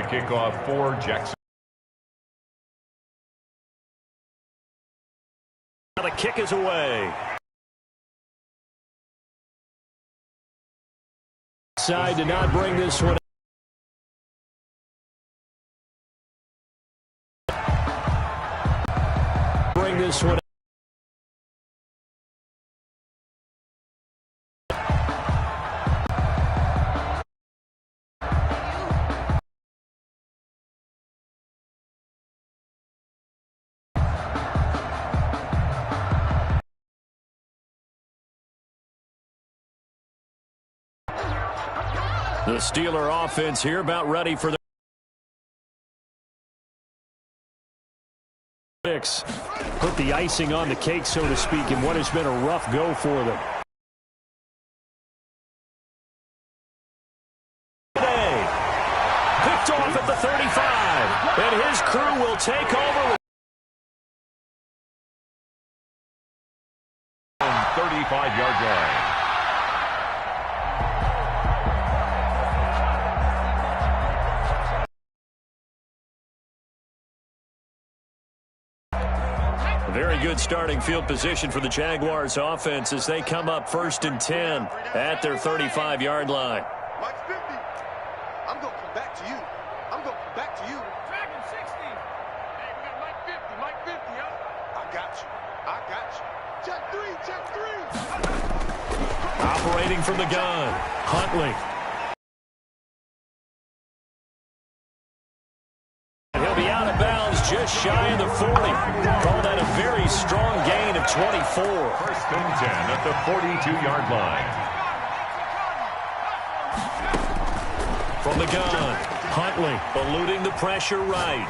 Kickoff for Jackson. The kick is away. Side to not bring this one. Bring this one. The Steeler offense here about ready for the picks. Put the icing on the cake, so to speak, in what has been a rough go for them. Today, picked off at the 35, and his crew will take over with 35-yard line. Very good starting field position for the Jaguars offense as they come up 1st and 10 at their 35-yard line. Mike 50. I'm going to come back to you. I'm going to come back to you. Dragon 60. Hey, we got Mike 50. Mike 50, yo. I got you. I got you. Check 3. Check 3. Operating from the gun, Huntley. He'll be out of bounds just shy of the 40. Call that a very strong gain of 24. 1st and 10 at the 42-yard line. From the gun, Huntley eluding the pressure right.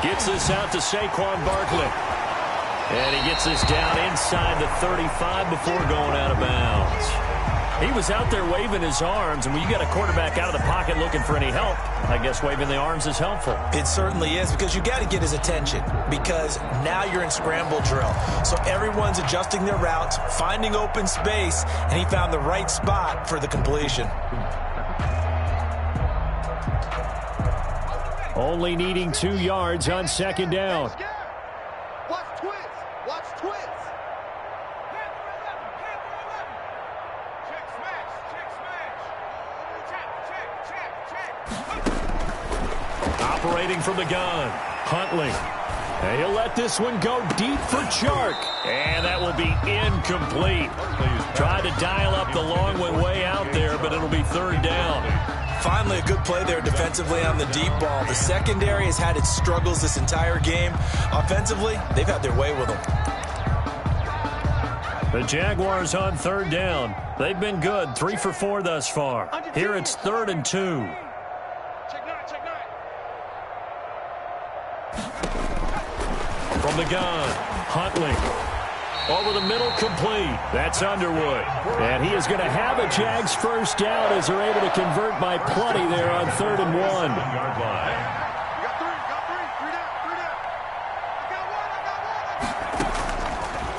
Gets this out to Saquon Barkley. And he gets this down inside the 35 before going out of bounds. He was out there waving his arms, and when you got a quarterback out of the pocket looking for any help, I guess waving the arms is helpful. It certainly is, because you got to get his attention, because now you're in scramble drill. So everyone's adjusting their routes, finding open space, and he found the right spot for the completion. Only needing 2 yards on 2nd down. Watch twins. Watch twins. Operating from the gun, Huntley. And he'll let this one go deep for Chark. And that will be incomplete. Tried to dial up the long one way out there, but it'll be 3rd down. Finally, a good play there defensively on the deep ball. The secondary has had its struggles this entire game. Offensively, they've had their way with them. The Jaguars on 3rd down. They've been good, 3 for 4 thus far. Here it's 3rd and 2. From the gun, Huntley. Over the middle, complete. That's Underwood. And he is going to have a Jags 1st down as they're able to convert by plenty there on 3rd and 1. Yard line.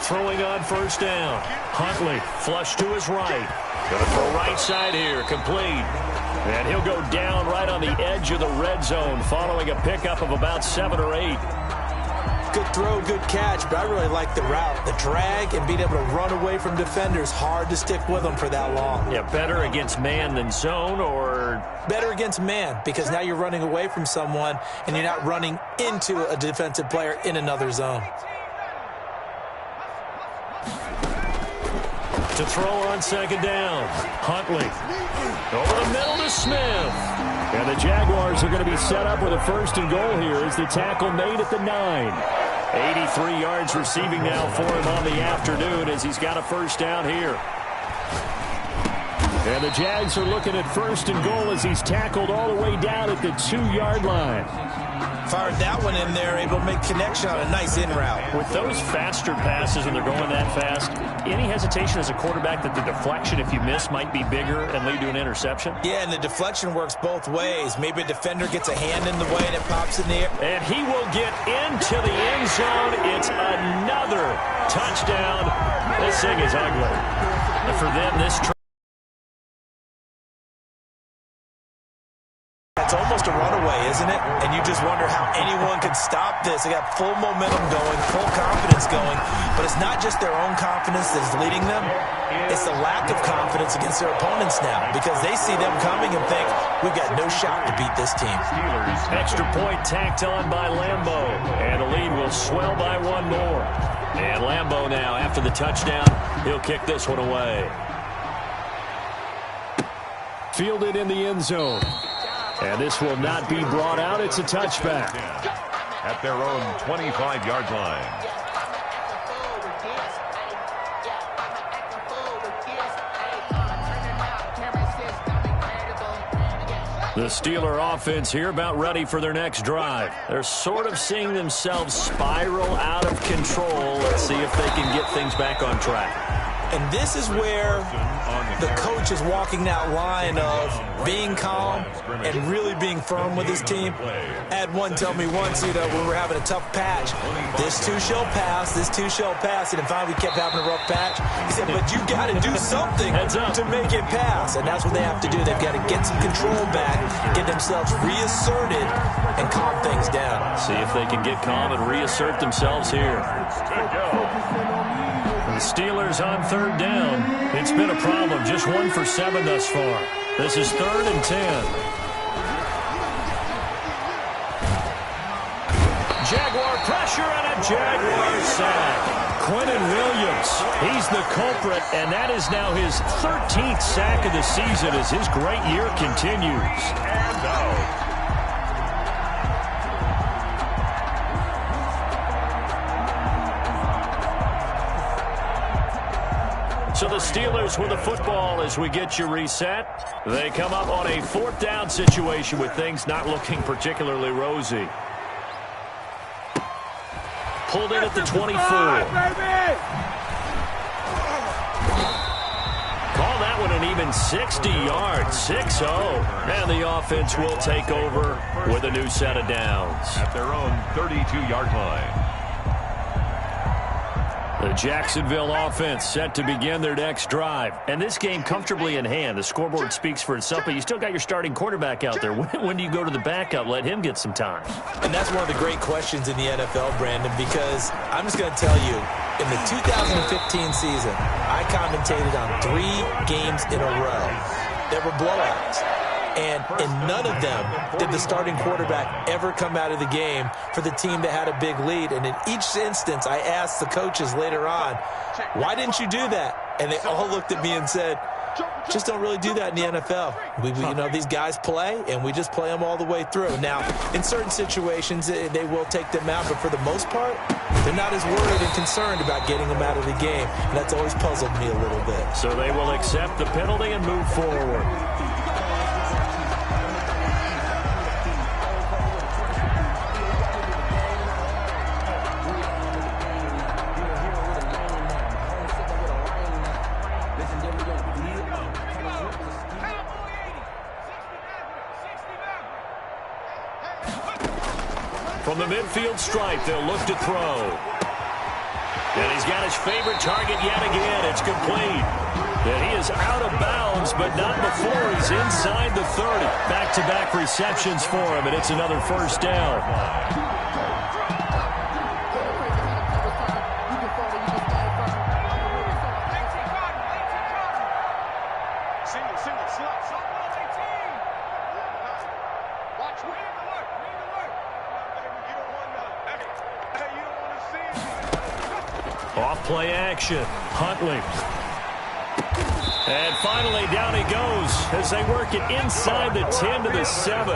Throwing on 1st down. Huntley, flush to his right. Going to throw right side here, complete. And he'll go down right on the edge of the red zone following a pickup of about 7 or 8. Good throw, good catch, but I really like the route. The drag and being able to run away from defenders, hard to stick with them for that long. Yeah, better against man than zone, or? Better against man, because now you're running away from someone and you're not running into a defensive player in another zone. To throw on 2nd down, Huntley. Over the middle to Smith. And the Jaguars are going to be set up with a 1st and goal here as the tackle made at the 9. 83 yards receiving now for him on the afternoon as he's got a 1st down here. And the Jags are looking at 1st and goal as he's tackled all the way down at the 2-yard line. Fired that one in there, able to make connection on a nice in route. With those faster passes when they're going that fast, any hesitation as a quarterback that the deflection, if you miss, might be bigger and lead to an interception? Yeah, and the deflection works both ways. Maybe a defender gets a hand in the way and it pops in the air. And he will get into the end zone. It's another touchdown. This thing is ugly. And for them, this... It's almost a runaway, isn't it? And you just wonder how anyone could stop this. They got full momentum going, full confidence going, but it's not just their own confidence that is leading them. It's the lack of confidence against their opponents now because they see them coming and think, we've got no shot to beat this team. Extra point tacked on by Lambo, and the lead will swell by one more. And Lambo now, after the touchdown, he'll kick this one away. Fielded in the end zone. And this will not be brought out. It's a touchback. At their own 25-yard line. The Steeler offense here about ready for their next drive. They're sort of seeing themselves spiral out of control. Let's see if they can get things back on track. And this is where the coach is walking that line of being calm and really being firm with his team. I had one tell me once, when we were having a tough patch, this too shall pass, this too shall pass. And finally we kept having a rough patch. He said, but you got to do something to make it pass. And that's what they have to do. They've got to get some control back, get themselves reasserted, and calm things down. See if they can get calm and reassert themselves here. The Steelers on third down. It's been a problem. Just 1 for 7 thus far. This is 3rd and 10. Jaguar pressure and a Jaguar sack. Quentin Williams, he's the culprit, and that is now his 13th sack of the season as his great year continues. And out. So the Steelers with the football as we get you reset. They come up on a 4th down situation with things not looking particularly rosy. Pulled in at the 24. Call that one an even 60 yards, 6-0. And the offense will take over with a new set of downs. At their own 32-yard line. The Jacksonville offense set to begin their next drive. And this game comfortably in hand. The scoreboard speaks for itself, but you still got your starting quarterback out there. When do you go to the backup? Let him get some time. And that's one of the great questions in the NFL, Brandon, because I'm just going to tell you, in the 2015 season, I commentated on 3 games in a row that were blowouts. And in none of them did the starting quarterback ever come out of the game for the team that had a big lead. And in each instance, I asked the coaches later on, why didn't you do that? And they all looked at me and said, just don't really do that in the NFL. These guys play, and we just play them all the way through. Now, in certain situations, they will take them out, but for the most part, they're not as worried and concerned about getting them out of the game. And that's always puzzled me a little bit. So they will accept the penalty and move forward. From the midfield stripe, they'll look to throw. And he's got his favorite target yet again. It's complete. And he is out of bounds, but not before he's inside the 30. Back-to-back receptions for him, and it's another first down. Off-play action. Huntley. And finally, down he goes as they work it inside the 10 to the 7.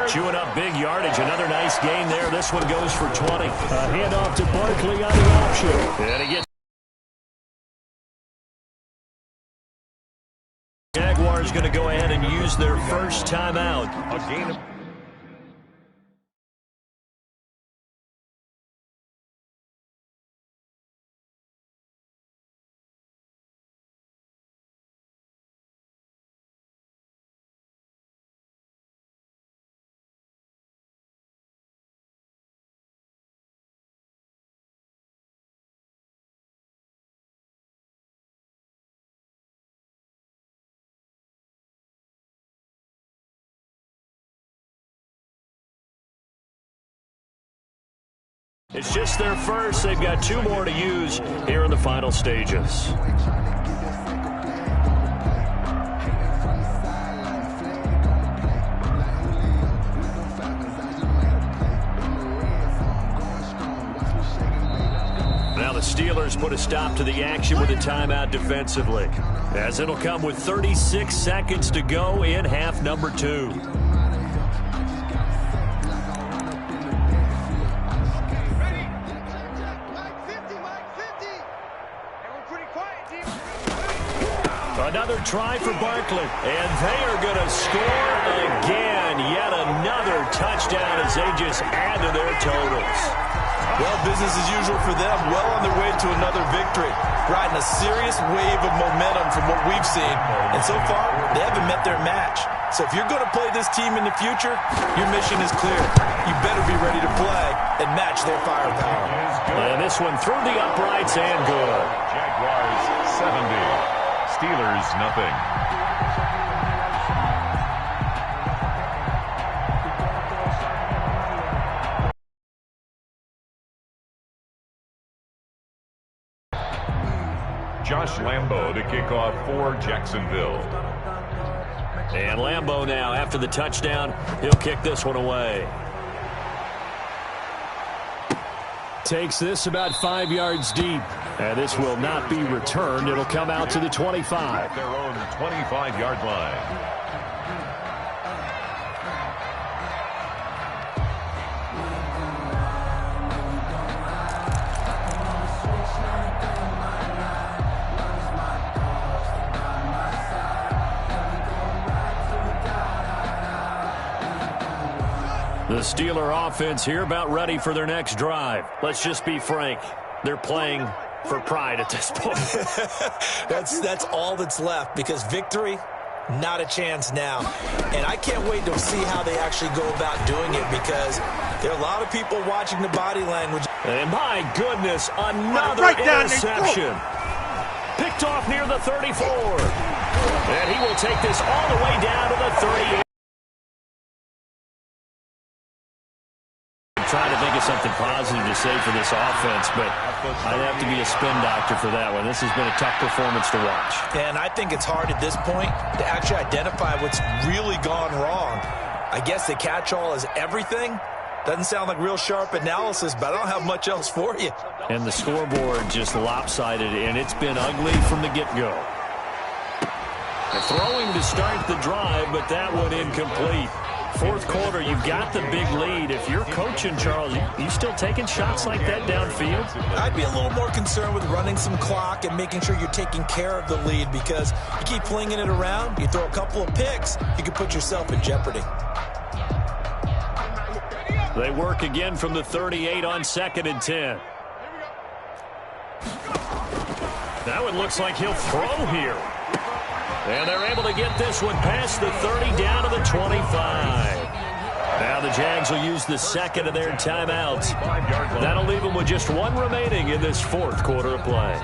Chewing up big yardage. Another nice gain there. This one goes for 20. A handoff to Barkley on the option. And he gets Jaguars going to go ahead and use their first timeout. A gain of It's just their first. They've got 2 more to use here in the final stages. Now the Steelers put a stop to the action with a timeout defensively, as it'll come with 36 seconds to go in half number 2. Another try for Barkley, and they are going to score again. Yet another touchdown as they just add to their totals. Well, business as usual for them. Well on their way to another victory. Riding a serious wave of momentum from what we've seen. And so far, they haven't met their match. So if you're going to play this team in the future, your mission is clear. You better be ready to play and match their firepower. And this one through the uprights and good. Jaguars 70. Steelers nothing. Josh Lambo to kick off for Jacksonville. And Lambo now, after the touchdown, he'll kick this one away. Takes this about 5 yards deep. And this will not be returned. It'll come out to the 25. At their own 25-yard line. The Steeler offense here about ready for their next drive. Let's just be frank. They're playing for pride at this point. That's all that's left, because victory, not a chance now. And I can't wait to see how they actually go about doing it, because there are a lot of people watching the body language. And my goodness, another interception. Picked off near the 34. And he will take this all the way down to the 38. Trying to think of something positive to say for this offense, but I'd have to be a spin doctor for that one. This has been a tough performance to watch. And I think it's hard at this point to actually identify what's really gone wrong. I guess the catch-all is everything. Doesn't sound like real sharp analysis, but I don't have much else for you. And the scoreboard just lopsided, and it's been ugly from the get-go. Throwing to start the drive, but that one incomplete. Fourth quarter, you've got the big lead. If you're coaching, Charles, you still taking shots like that downfield? I'd be a little more concerned with running some clock and making sure you're taking care of the lead, because you keep flinging it around, you throw a couple of picks, you can put yourself in jeopardy. They work again from the 38 on 2nd and 10. That one looks like he'll throw here. And they're able to get this one past the 30 down to the 25. Now the Jags will use the second of their timeouts. That'll leave them with just one remaining in this fourth quarter of play.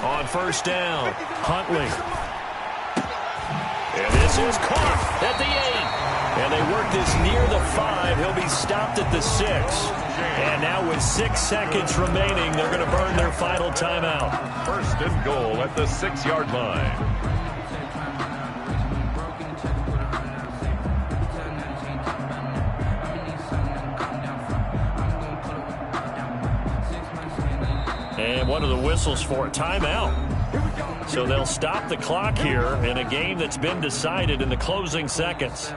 On first down, Huntley. And this is caught at the 8. And they work this near the 5. He'll be stopped at the 6. And now with 6 seconds remaining, they're going to burn their final timeout. First and goal at the 6-yard line. And what are the whistles for? Timeout. So they'll stop the clock here in a game that's been decided in the closing seconds.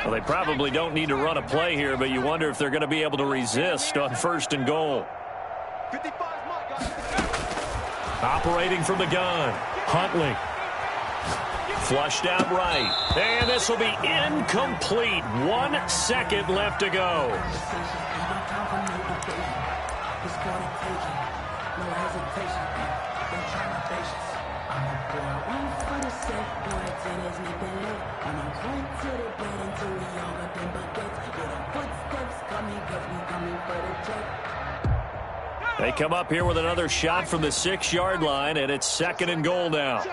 Well, they probably don't need to run a play here, but you wonder if they're going to be able to resist on first and goal. Operating from the gun, Huntley. Flushed out right. And this will be incomplete. 1 second left to go. They come up here with another shot from the 6-yard line, and it's 2nd and goal now.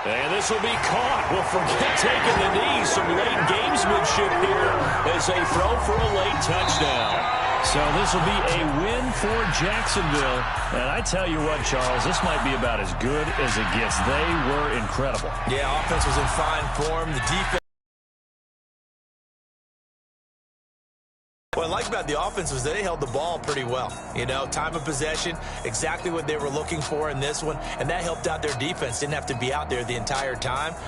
And this will be caught. Well, forget taking the knee. Some late gamesmanship here as they throw for a late touchdown. So this will be a win for Jacksonville. And I tell you what, Charles, this might be about as good as it gets. They were incredible. Yeah, offense was in fine form. The defense. What I like about the offense was they held the ball pretty well. You know, time of possession, exactly what they were looking for in this one, and that helped out their defense. Didn't have to be out there the entire time.